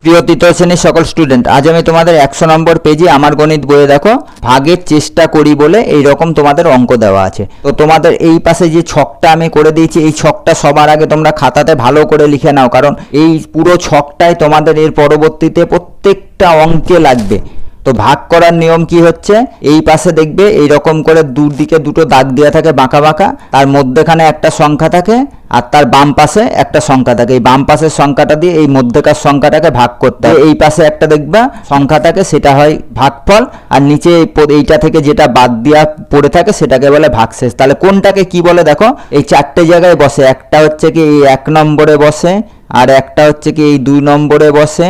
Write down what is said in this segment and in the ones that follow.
প্রিয় তৃতীয় শ্রেণীর সকল স্টুডেন্ট, আজ আমি তোমাদের 100 নম্বর পেজে আমার গণিত বইয়ে দেখো ভাগের চেষ্টা করি বলে এই রকম তোমাদের অঙ্ক দেওয়া আছে। তো তোমাদের এই পাশে যে ছকটা আমি করে দিয়েছি, এই ছকটা সবার আগে তোমরা খাতাতে ভালো করে লিখে নাও, কারণ এই পুরো ছকটাই তোমাদের এর পরবর্তীতে প্রত্যেকটা অঙ্কে লাগবে। তো ভাগ করার নিয়ম কি হচ্ছে, এই পাশে দেখবে এই রকম করে দুদিকে দুটো দাগ দেওয়া থাকে বাঁকা বাঁকা, তার মধ্যেখানে একটা সংখ্যা থাকে আর তার বাম পাশে একটা সংখ্যা থাকে। এই বাম পাশের সংখ্যাটা দিয়ে এই মধ্যেকার সংখ্যাটাকে ভাগ করতে হয়। এই পাশে একটা দেখবা সংখ্যা থাকে, সেটা হয় ভাগফল, আর নিচে এইটা থেকে যেটা বাদ দেওয়া পড়ে থাকে সেটাকে বলে ভাগশেষ। তাহলে কোনটাকে কি বলে দেখো, এই চারটে জায়গায় বসে। একটা হচ্ছে কি এই 1 নম্বরে বসে, আর একটা হচ্ছে কি এই 2 নম্বরে বসে,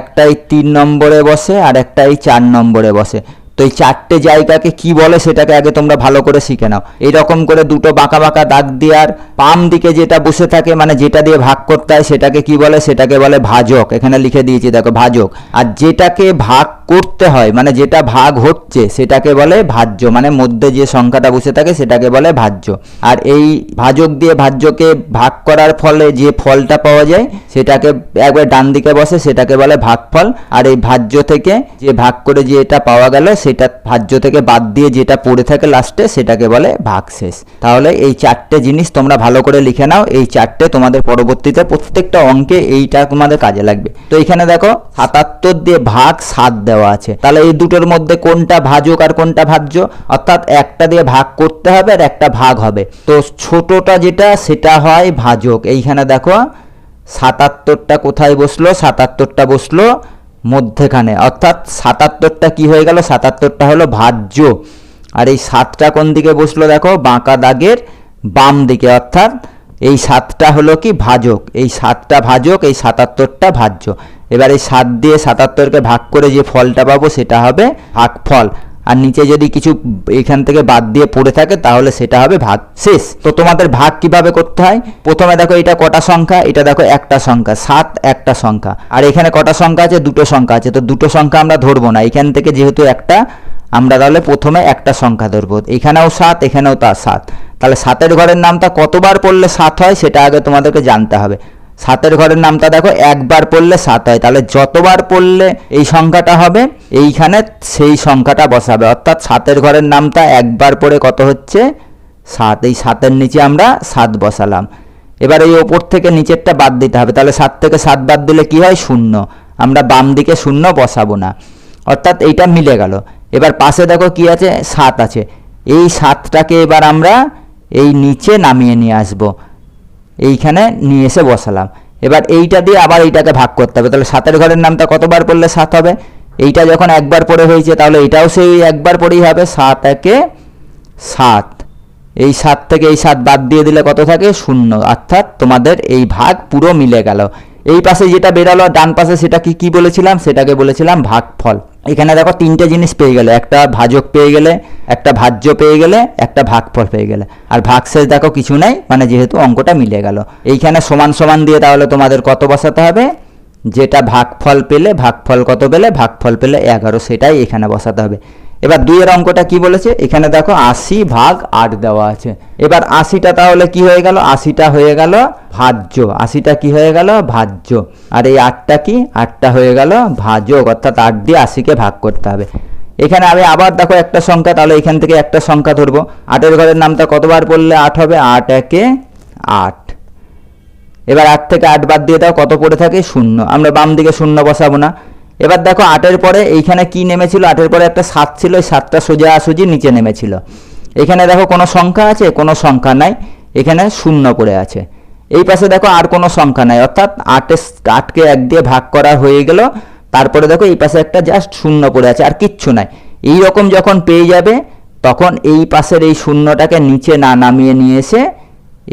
একটা এই 3 নম্বরে বসে, আর একটা এই 4 নম্বরে বসে। তো এই চারটে জায়গাকে কি বলে সেটাকে আগে তোমরা ভালো করে শিখে নাও। এইরকম করে দুটো বাঁকা বাঁকা দাগ দেওয়ার বাম দিকে যেটা বসে থাকে, মানে যেটা দিয়ে ভাগ করতে হয়, সেটাকে কি বলে, সেটাকে বলে ভাজক। এখানে লিখে দিয়েছি দেখো, ভাজক। আর যেটাকে ভাগ করতে হয়, মানে যেটা ভাগ হচ্ছে, সেটাকে বলে ভাজ্য, মানে মধ্যে যে সংখ্যাটা বসে থাকে সেটাকে বলে ভাজ্য। আর এই ভাজক দিয়ে ভাজ্যকে ভাগ করার ফলে যে ফলটা পাওয়া যায় সেটাকে একবার ডান দিকে বসে, সেটাকে বলে ভাগফল। আর এই ভাজ্য থেকে যে ভাগ করে যে এটা পাওয়া গেল, সেটা ভাজ্য থেকে বাদ দিয়ে যেটা পড়ে থাকে লাস্টে, সেটাকে বলে ভাগশেষ। তাহলে এই চারটে জিনিস তোমরা ভালো করে লিখে নাও। এই চারটে তোমাদের পরবর্তীতে প্রত্যেকটা অঙ্কে এইটা তোমাদের কাজে লাগবে। তো এখানে দেখো 77 দিয়ে ভাগ 7 দেওয়া আছে। তাহলে এই দুটোর মধ্যে কোনটা ভাজক আর কোনটা ভাজ্য, অর্থাৎ একটা দিয়ে ভাগ করতে হবে আর একটা ভাগ হবে। তো ছোটটা যেটা সেটা হয় ভাজক। এইখানে দেখো 77টা কোথায় বসলো, 77টা বসলো মধ্যেখানে, অর্থাৎ 77টা কি হয়ে গেল, 77টা হলো ভাজ্য। আর এই 7টা কোন দিকে বসলো দেখো, বাঁকা দাগের বাম দিকে, অর্থাৎ এই 7টা হলো কি ভাজক। এই 7টা ভাজক, এই 77টা ভাজ্য। এবার এই 7 দিয়ে 77কে ভাগ করে যে ফলটা পাবো সেটা হবে ভাগফল। আর নিচে যদি কিছু এখান থেকে বাদ দিয়ে পড়ে থাকে তাহলে সেটা হবে ভাগশেষ। তো তোমাদের ভাগ কিভাবে করতে হয়, প্রথমে দেখো এটা কটা সংখ্যা, এটা দেখো একটা সংখ্যা, 7 একটা সংখ্যা। আর এখানে কটা সংখ্যা আছে, দুটো সংখ্যা আছে। তো দুটো সংখ্যা আমরা ধরবো না, এখান থেকে যেহেতু একটা, আমরা তাহলে প্রথমে একটা সংখ্যা ধরবো। এখানেও 7, এখানেও তা 7। তাহলে 7-এর ঘরের নামটা কতবার পড়লে 7 হয় সেটা আগে তোমাদেরকে জানতে হবে। 7-এর ঘরের নামটা দেখো একবার পড়লে 7 হয়, তাহলে যতবার পড়লে এই সংখ্যাটা হবে এইখানে সেই সংখ্যাটা বসাবে। অর্থাৎ 7-এর ঘরের নামটা একবার পড়ে কত হচ্ছে, 7। এই 7-এর নিচে আমরা 7 বসালাম। এবার এই ওপর থেকে নিচেরটা বাদ দিতে হবে। তাহলে 7 থেকে 7 বাদ দিলে কি হয়, 0। আমরা বাম দিকে 0 বসাবো না, অর্থাৎ এইটা মিলে গেল। এবার পাশে দেখো কি আছে, 7 আছে। এই 7টাকে এবার আমরা এই নিচে নামিয়ে নিয়ে আসবো, এইখানে নিয়ে এসে বসালাম। এবার এইটা দিয়ে আবার এইটাকে ভাগ করতে হবে। তাহলে 7-এর ঘরের নামটা কতবার পড়লে 7 হবে, এইটা যখন একবার পড়ে হয়েছে তাহলে এটাও সেই একবার পড়েই হবে, 7 একে 7। এই 7 থেকে এই 7 বাদ দিয়ে দিলে কত থাকে, 0। অর্থাৎ তোমাদের এই ভাগ পুরো মিলে গেল। এই পাশে যেটা বেরালো ডান পাশে সেটা কি বলেছিলাম, সেটাকে বলেছিলাম ভাগফল। এখানে দেখো 3টে জিনিস পেয়ে গেলে, একটা ভাজক পেয়ে গেলে, একটা ভাজ্য পেয়ে গেলে, একটা ভাগফল পেয়ে গেলে। আর ভাগশেষ দেখো কিছু নাই, মানে যেহেতু অঙ্কটা মিলে গেল। এইখানে সমান সমান দিয়ে তাহলে তোমাদের কত বসাতে হবে, যেটা ভাগফল পেলে, ভাগফল কত পেলে, ভাগফল পেলে 11, সেটাই এখানে বসাতে হবে। এবার 2-এর অঙ্কটা কি বলেছে, এখানে দেখো 80 ভাগ 8 দেওয়া আছে। এবার 80টা তাহলে কি হয়ে গেল, 80টা হয়ে গেল ভাজ্য। 80টা কি হয়ে গেল, ভাজ্য। আর এই 8টা কি, 8টা হয়ে গেল ভাজক, অর্থাৎ 8 দিয়ে 80কে ভাগ করতে হবে। এখানে আমি আবার দেখো একটা সংখ্যা, তাহলে এখান থেকে একটা সংখ্যা ধরবো। 8-এর ঘরের নামটা কতবার পড়লে 8 হবে, 8 একে 8। এবার 8 থেকে 8 বাদ দিয়ে দাও, কত পড়ে থাকে, 0। আমরা বাম দিকে 0 বসাবো না। এবার দেখো 8-এর পরে এইখানে কি নেমেছিল, 8-এর পরে একটা 7 ছিল, এই 7টা সোজাসুজি নিচে নেমেছিল। এখানে দেখো কোনো সংখ্যা আছে, কোনো সংখ্যা নাই, এখানে 0 পড়ে আছে। এই পাশে দেখো আর কোনো সংখ্যা নাই, অর্থাৎ 8কে 1 দিয়ে ভাগ করা হয়ে গেল। তারপরে দেখো এই পাশে একটা জাস্ট 0 পড়ে আছে, আর কিচ্ছু নাই। এই রকম যখন পেয়ে যাবে তখন এই পাশের এই 0টাকে নিচে না নামিয়ে নিয়ে এসে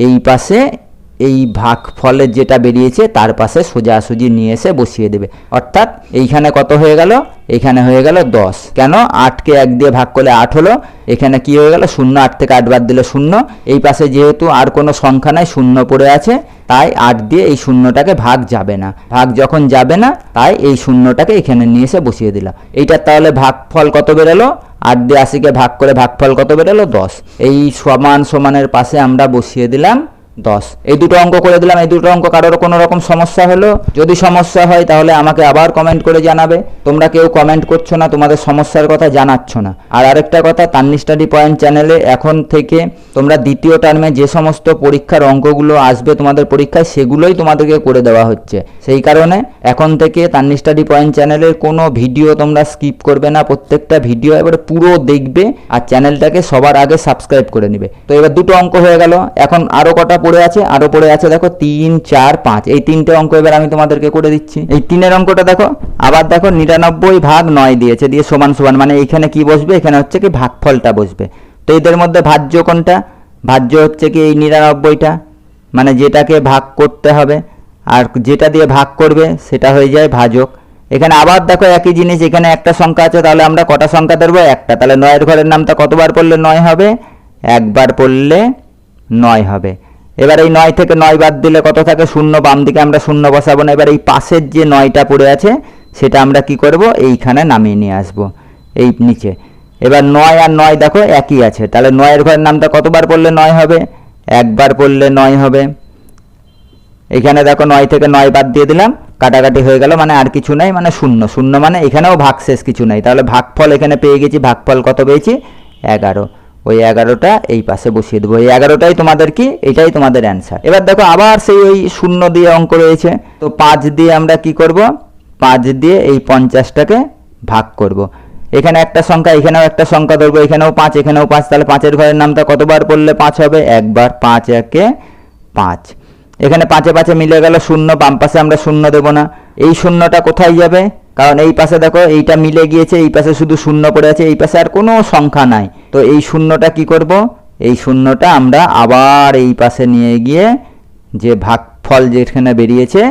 এই পাশে এই ভাগফলের যেটা বেরিয়েছে তার পাশে সোজাসুজি নিয়ে এসে বসিয়ে দেবে। অর্থাৎ এইখানে কত হয়ে গেল, এখানে হয়ে গেল 10। কেন, 8কে 1 দিয়ে ভাগ করলে 8 হলো, এখানে কি হয়ে গেল 0। 8 থেকে 8 বাদ দিলে 0। এই পাশে যেহেতু আর কোনো সংখ্যা নাই, 0 পড়ে আছে, তাই 8 দিয়ে এই 0টাকে ভাগ যাবে না। ভাগ যখন যাবে না, তাই এই 0টাকে এখানে নিয়ে এসে বসিয়ে দিলাম। এইটার তাহলে ভাগফল কত বেরোলো, 8 দিয়ে 80কে ভাগ করে ভাগফল কত বেরোলো, 10। এই সমান সমানের পাশে আমরা বসিয়ে দিলাম 10। এই দুটো অঙ্ক করে দিলাম। এই দুটো অঙ্ক কারোর কোনো রকম সমস্যা হলো? যদি সমস্যা হয় তাহলে আমাকে আবার কমেন্ট করে জানাবে। তোমরা কেউ কমেন্ট করছো না, তোমাদের সমস্যার কথা জানাচ্ছ না। আর আরেকটা কথা, তান্নি স্টাডি পয়েন্ট চ্যানেলে এখন থেকে তোমরা দ্বিতীয় টার্মে যে সমস্ত পরীক্ষার অঙ্কগুলো আসবে তোমাদের পরীক্ষায়, সেগুলোই তোমাদেরকে করে দেওয়া হচ্ছে। সেই কারণে এখন থেকে তান্নি স্টাডি পয়েন্ট চ্যানেলের কোনো ভিডিও তোমরা স্কিপ করবে না, প্রত্যেকটা ভিডিও এবারে পুরো দেখবে আর চ্যানেলটাকে সবার আগে সাবস্ক্রাইব করে নিবে। তো এবার দুটো অঙ্ক হয়ে গেল। এখন আরো কটা পড়ে আছে? আরো পড়ে আছে দেখো 3, 4, 5। এই তিনটে অঙ্ক এবার আমি তোমাদেরকে করে দিচ্ছি। এই 3-এর অঙ্কটা দেখো, আবার দেখো 99/9 দিয়েছে, দিয়ে সমান সমান, মানে এইখানে কি বসবে? এখানে হচ্ছে কি ভাগফলটা বসবে। তো এদের মধ্যে ভাজ্য কোনটা? ভাজ্য হচ্ছে কি এই 99টা, মানে যেটাকে ভাগ করতে হবে, আর যেটা দিয়ে ভাগ করবে সেটা হয়ে যায় ভাজক। এখানে আবার দেখো একই জিনিস, এখানে একটা সংখ্যা আছে, তাহলে আমরা কটা সংখ্যা ধরবো? একটা। তাহলে 9-এর ঘরের নামটা কতবার পড়লে 9 হবে? একবার পড়লে 9 হবে। এবার এই 9 থেকে 9 বাদ দিলে কত থাকে? 0। বাম দিকে আমরা 0 বসাবো না। এবার এই পাশের যে 9টা পড়ে আছে সেটা আমরা কি করব? এইখানে নামিয়ে নিয়ে আসব, এই নিচে। এবার 9 আর 9 দেখো একই আছে, তাহলে 9-এর ঘরের নামটা কতবার পড়লে 9 হবে? একবার পড়লে 9 হবে। এখানে দেখো 9 থেকে 9 বাদ দিয়ে দিলাম, কাটাকাটি হয়ে গেল, মানে আর কিছু নাই, মানে 0। 0 মানে এখানেও ভাগশেষ কিছু নাই, তাহলে ভাগফল এখানে পেয়ে গেছি। ভাগফল কত পেয়েছি? 11। ওই 11টা এই পাশে বসিয়ে দেবো। এই 11টাই তোমাদের কি? এটাই তোমাদের অ্যান্সার। এবার দেখো আবার সেই ওই 0 দিয়ে অঙ্ক রয়েছে, তো 5 দিয়ে আমরা কি করব? 5 দিয়ে এই 50টাকে ভাগ করব। এখানে একটা সংখ্যা, এখানেও একটা সংখ্যা ধরবো, এখানেও 5, এখানেও 5, তাহলে 5-এর ঘরের নামটা কতবার পড়লে 5 হবে? একবার। 5 একে 5। এখানে 5-এ 5-এ মিলে গেল 0, বাম পাশে আমরা 0 দেবো না। এই 0টা কোথায় যাবে? কারণ এই পাশে দেখো এইটা মিলে গিয়েছে, এই পাশে শুধু 0 পড়ে আছে, এই পাশে আর কোনো সংখ্যা নাই। তো এই 0টা কি করব? এই 0টা আমরা আবার এই পাশে নিয়ে গিয়ে যে ভাগফল যেখানে বেরিয়েছে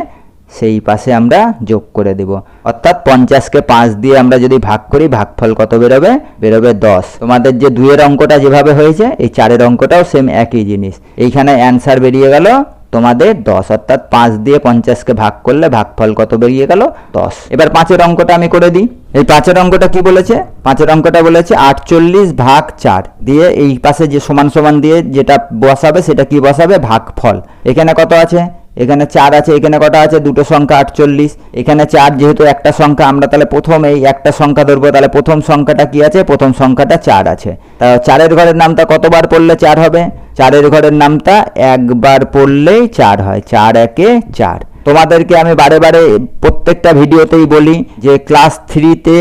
সেই পাশে আমরা যোগ করে দেব। অর্থাৎ 50কে 5 দিয়ে আমরা যদি ভাগ করি, ভাগফল কত বেরোবে? বেরোবে 10। তোমাদের যে 2-এর অঙ্কটা যেভাবে হয়েছে, এই 4-এর অঙ্কটাও সেম একই জিনিস। এইখানে অ্যান্সার বেরিয়ে গেল তোমাদের 10, অর্থাৎ 5 দিয়ে 50কে ভাগ করলে ভাগফল কত বেরিয়ে গেল? 10। এবার 5-এর অঙ্কটা আমি করে দিই। এই 5-এর অঙ্কটা কি বলেছে? 5-এর অঙ্কটা বলেছে 48/4 দিয়ে এই পাশে যে সমান সমান দিয়ে যেটা বসাবে সেটা কি বসাবে? ভাগফল। এখানে কত আছে? এখানে 4 আছে। এখানে কটা আছে? দুটো সংখ্যা 48। এখানে 4, যেহেতু একটা সংখ্যা, আমরা তাহলে প্রথম এই একটা সংখ্যা ধরবো। তাহলে প্রথম সংখ্যাটা কি আছে? প্রথম সংখ্যাটা 4 আছে। তা 4-এর ঘরের নামটা কতবার পড়লে 4 হবে? 4-এর ঘরের নামটা একবার পড়লেই 4 হয়। 4 একে 4। তোমাদেরকে আমি বারে বারে প্রত্যেকটা ভিডিওতেই বলি যে ক্লাস 3-তে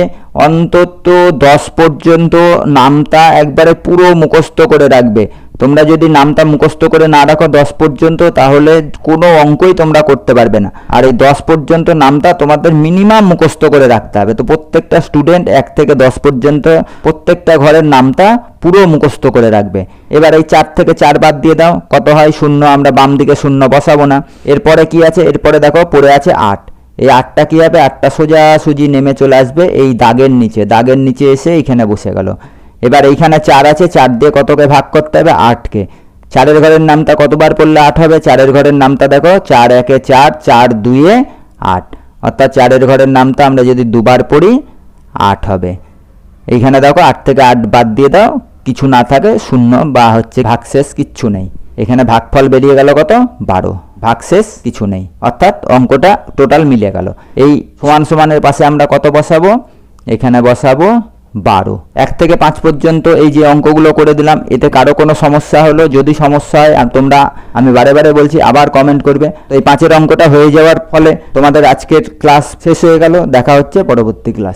অন্তত 10 পর্যন্ত নামটা একবারে পুরো মুখস্থ করে রাখবে। তোমরা যদি নামটা মুখস্থ করে না রাখো 10 পর্যন্ত, তাহলে কোনো অঙ্কই তোমরা করতে পারবে না। আর এই 10 পর্যন্ত নামটা তোমাদের মিনিমাম মুখস্থ করে রাখতে হবে। তো প্রত্যেকটা স্টুডেন্ট 1 থেকে 10 পর্যন্ত প্রত্যেকটা ঘরের নামটা পুরো মুখস্থ করে রাখবে। এবার এই 4 থেকে 4 বাদ দিয়ে দাও, কত হয়? 0। আমরা বাম দিকে 0 বসাবো না। এরপরে কি আছে? এরপরে দেখো পড়ে আছে 8। এই 8টা কি হবে? 8টা সোজাসুজি নেমে চলে আসবে এই দাগের নিচে। দাগের নিচে এসে এখানে বসে গেল। এবার এইখানে 4 আছে, 4 দিয়ে কতকে ভাগ করতে হবে? 8কে। 4-এর ঘরের নামটা কতবার পড়লে 8 হবে? 4-এর ঘরের নামটা দেখো 4 একে 4, 4 2-এ 8, অর্থাৎ 4-এর ঘরের নামটা আমরা যদি দুবার পড়ি 8 হবে। এইখানে দেখো 8 থেকে 8 বাদ দিয়ে দাও, কিছু না থাকে, 0 বা হচ্ছে ভাগশেষ কিচ্ছু নেই। এখানে ভাগফল বেরিয়ে গেল কত? 12। ভাগশেষ কিছু নেই, অর্থাৎ অঙ্কটা টোটাল মিলে গেল। এই সমান সমানের পাশে আমরা কত বসাবো? এখানে বসাবো 12। 1 থেকে 5 পর্যন্ত এই যে অঙ্কগুলো করে দিলাম। এতে কারো কোনো সমস্যা হলো? যদি সমস্যা হয় তোমরা, আমি বারে বারে বলছি, আবার কমেন্ট করবে। তো এই 5-এর অঙ্কটা হয়ে যাওয়ার ফলে তোমাদের আজকের ক্লাস শেষ হয়ে গেল। দেখা হচ্ছে পরবর্তী ক্লাস।